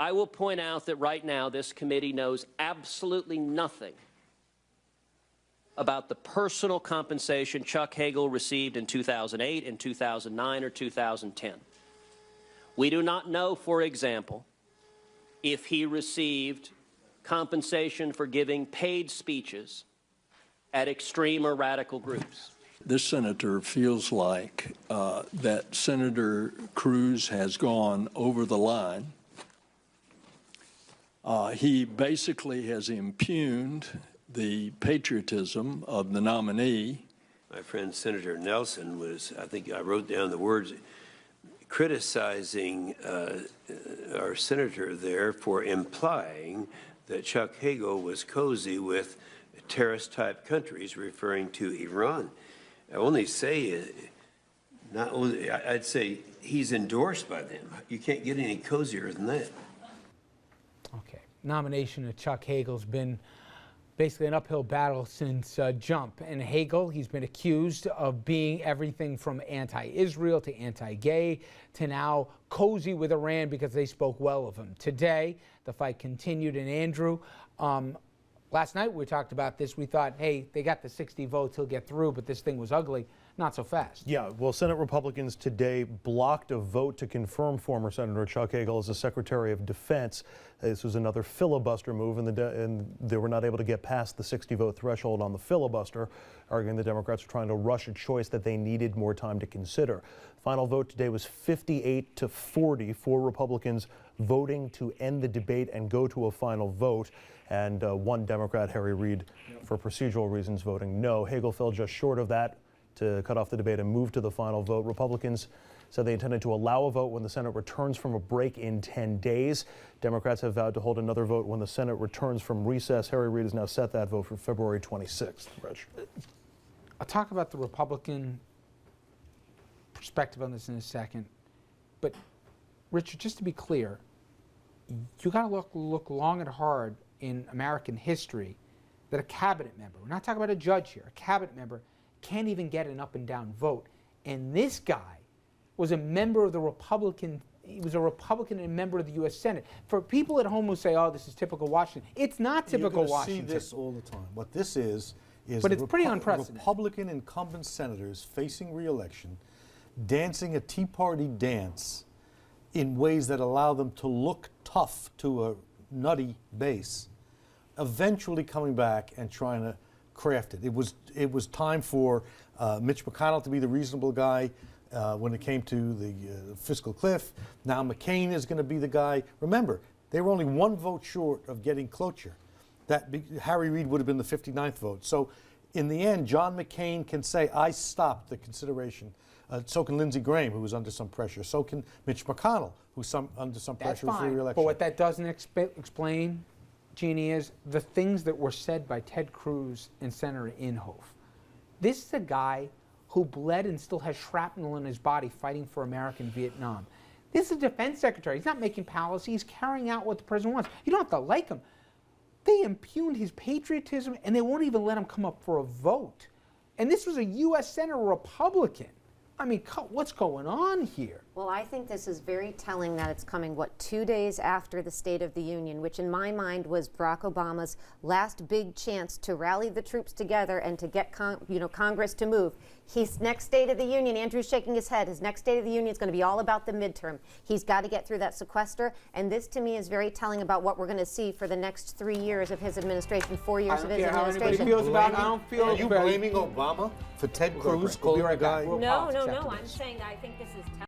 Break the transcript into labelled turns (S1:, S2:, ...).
S1: I will point out that right now this committee knows absolutely nothing about the personal compensation Chuck Hagel received in 2008, in 2009, or 2010. We do not know, for example, if he received compensation for giving paid speeches at extreme or radical groups.
S2: This senator feels like that Senator Cruz has gone over the line. He basically has impugned the patriotism of the nominee.
S3: My friend Senator Nelson was, I think I wrote down the words, criticizing our senator there for implying that Chuck Hagel was cozy with terrorist-type countries, referring to Iran. I only say, not only, I'd say he's endorsed by them. You can't get any cozier than that.
S4: Okay, nomination of Chuck Hagel's been basically an uphill battle since jump. And Hagel, he's been accused of being everything from anti-Israel to anti-gay to now cozy with Iran because they spoke well of him. Today, the fight continued. And Andrew, last night we talked about this. We thought, hey, they got the 60 votes, he'll get through, but this thing was ugly. Not so fast.
S5: Yeah, well, Senate Republicans today blocked a vote to confirm former Senator Chuck Hagel as the Secretary of Defense. This was another filibuster move, and they were not able to get past the 60-vote threshold on the filibuster, arguing the Democrats were trying to rush a choice that they needed more time to consider. Final vote today was 58-40 for Republicans voting to end the debate and go to a final vote, and one Democrat, Harry Reid, for procedural reasons, voting no. Hagel fell just short of that to cut off the debate and move to the final vote. Republicans said they intended to allow a vote when the Senate returns from a break in 10 days. Democrats have vowed to hold another vote when the Senate returns from recess. Harry Reid has now set that vote for February 26th. Rich.
S4: I'll talk about the Republican perspective on this in a second. But, Richard, just to be clear, you got to look long and hard in American history that a cabinet member, we're not talking about a judge here, a cabinet member can't even get an up and down vote. And this guy was a member of the Republican, he was a Republican and a member of the U.S. Senate. For people at home who say, oh, this is typical Washington, it's not typical Washington.
S6: You see this all the time. What this is
S4: but it's pretty unprecedented.
S6: Republican incumbent senators facing re-election, dancing a Tea Party dance in ways that allow them to look tough to a nutty base, eventually coming back and trying to craft it. It was time for Mitch McConnell to be the reasonable guy when it came to the fiscal cliff. Now McCain is going to be the guy. Remember, they were only one vote short of getting cloture. Harry Reid would have been the 59th vote. So in the end, John McCain can say, I stopped the consideration. So can Lindsey Graham, who was under some pressure. So can Mitch McConnell, who's under some pressure for re-election.
S4: But what that doesn't explain, Jeannie, is the things that were said by Ted Cruz and Senator Inhofe. This is a guy who bled and still has shrapnel in his body fighting for America in Vietnam. This is a defense secretary. He's not making policy. He's carrying out what the president wants. You don't have to like him. They impugned his patriotism, and they won't even let him come up for a vote. And this was a U.S. Senator Republican. I mean, what's going on here?
S7: Well, I think this is very telling that it's coming, 2 days after the State of the Union, which in my mind was Barack Obama's last big chance to rally the troops together and to get Congress to move. His next State of the Union, Andrew's shaking his head, his next State of the Union is going to be all about the midterm. He's got to get through that sequester, and this to me is very telling about what we're going to see for the next 3 years of his administration, 4 years of his administration.
S4: I don't feel
S6: Are you blaming Obama for Ted Cruz calling a guy?
S7: No, I'm saying I think this is telling.